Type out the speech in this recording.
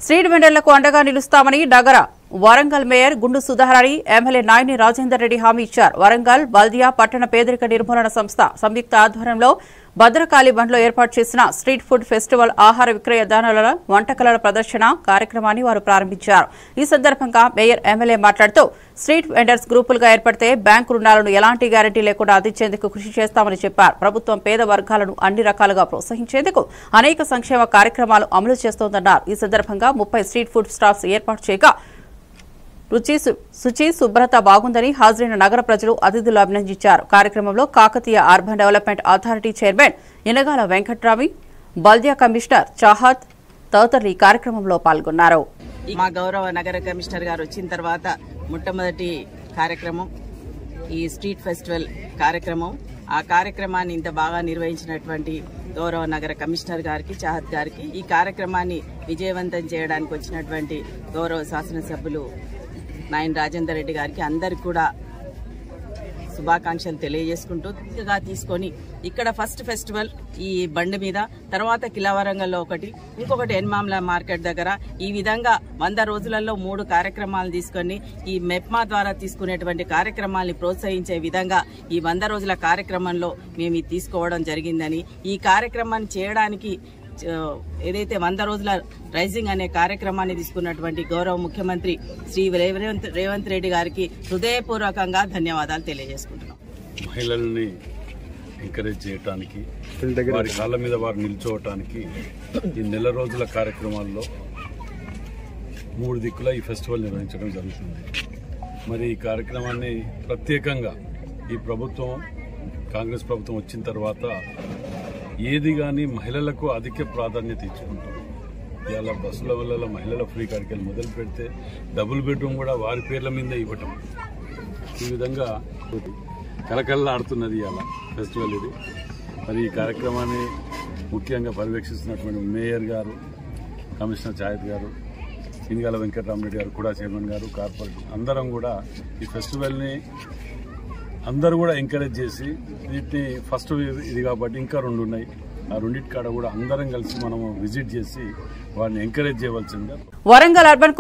Street వెండర్లకు అండగా నిలుస్తామని నగర Warangal mayor గుండు సుధారాణి ఎమ్మెల్యే నాయని రాజేందర్ రెడ్డి హామీ ఇచ్చారు. వరంగల్ బల్దియా పట్టణ పేదరిక నిర్మూలన సంస్థ సంయుక్త ఆధ్వర్యంలో భద్రకాళి బండ్లో ఏర్పాటు చేసిన స్ట్రీట్ ఫుడ్ ఫెస్టివల్ ఆహార విక్రయదారుల వంటకాల ప్రదర్శన కార్యక్రమాన్ని వారు ప్రారంభించారు. ఈ సందర్భంగా మేయర్ ఎమ్మెల్యే మాట్లాడుతూ స్ట్రీట్ వెండర్స్ గ్రూపులుగా ఏర్పడితే బ్యాంకు రుణాలను ఎలాంటి గ్యారంటీ లేకుండా అందించేందుకు కృషి చేస్తామని చెప్పారు. ప్రభుత్వం పేద వర్గాలను అన్ని రకాలుగా ప్రోత్సహించేందుకు అనేక సంక్షేమ కార్యక్రమాలు అమలు చేస్తోందన్నారు. ఈ సందర్భంగా 30 స్ట్రీట్ ఫుడ్ స్టాల్స్ ఏర్పాటు చేయగా శుచి శుభ్రత బాగుందని హాజరైన నగర ప్రజలు అతిథులు అభినందించారు. కార్యక్రమంలో Kakatiya urban development authority chairman Inagala Venkatrami, బల్దియా కమిషనర్ చాహత్ తదితరులు ఈ కార్యక్రమంలో పాల్గొన్నారు. మా గౌరవ నగర కమిషనర్ గారు వచ్చిన తర్వాత మొట్టమొదటి కార్యక్రమం ఈ స్ట్రీట్ ఫెస్టివల్ కార్యక్రమం. ఆ కార్యక్రమాన్ని ఇంత బాగా నిర్వహించినటువంటి గౌరవ నగర కమిషనర్ గారికి, చాహత్ గారికి, ఈ కార్యక్రమాన్ని విజయవంతం చేయడానికి వచ్చినటువంటి గౌరవ శాసనసభ్యులు నాయని రాజేందర్ రెడ్డి గారికి అందరికి కూడా శుభాకాంక్షలు తెలియజేసుకుంటూ తీసుకొని ఇక్కడ ఫస్ట్ ఫెస్టివల్ ఈ బండి మీద, తర్వాత కిలావరంగల్లో ఒకటి, ఇంకొకటి ఎన్మామ్ల మార్కెట్ దగ్గర, ఈ విధంగా 100 రోజులలో 3 కార్యక్రమాలు తీసుకొని ఈ మెప్మా ద్వారా తీసుకునేటువంటి కార్యక్రమాల్ని ప్రోత్సహించే విధంగా ఈ 100 రోజుల కార్యక్రమంలో మేము ఇది తీసుకోవడం జరిగిందని, ఈ కార్యక్రమాన్ని చేయడానికి ఏదైతే 100 రోజుల రైజింగ్ అనే కార్యక్రమాన్ని తీసుకున్నటువంటి గౌరవ ముఖ్యమంత్రి శ్రీ రేవంత్ రెడ్డి గారికి హృదయపూర్వకంగా ధన్యవాదాలు తెలియజేసుకుంటున్నాం. మహిళల్ని ఎంకరేజ్ చేయడానికి, వారి కాళ్ళ మీద వారు నిల్చోవటానికి ఈ నెల రోజుల కార్యక్రమాల్లో 3 దిక్కుల ఈ ఫెస్టివల్ నిర్వహించడం జరుగుతుంది. మరి ఈ కార్యక్రమాన్ని ప్రత్యేకంగా ఈ ప్రభుత్వం, కాంగ్రెస్ ప్రభుత్వం వచ్చిన తర్వాత ఏది కానీ మహిళలకు అధిక ప్రాధాన్యత ఇచ్చుకుంటాం. ఇవాళ బస్సుల వల్ల మహిళల ఫ్రీ కాడికి మొదలు పెడితే డబుల్ బెడ్రూమ్ కూడా వారి పేర్ల మీద ఇవ్వటం, ఈ విధంగా కలకల్లాడుతున్నది ఇవాళ ఫెస్టివల్ ఇది. మరి ఈ కార్యక్రమాన్ని ముఖ్యంగా పర్యవేక్షిస్తున్నటువంటి మేయర్ గారు, కమిషనర్ చాయత్ గారు, ఇనగాల వెంకటరామరెడ్డి గారు, కూడా చైర్మన్ గారు, కార్పొరేటర్ అందరం కూడా ఈ ఫెస్టివల్ని అందరూ కూడా ఎంకరేజ్ చేసి, వీటిని ఫస్ట్ ఇది కాబట్టి ఇంకా 2 ఉన్నాయి, ఆ 2 కాడ కూడా అందరం కలిసి మనము విజిట్ చేసి వారిని ఎంకరేజ్ చేయవలసిందిగా. వరంగల్ అర్బన్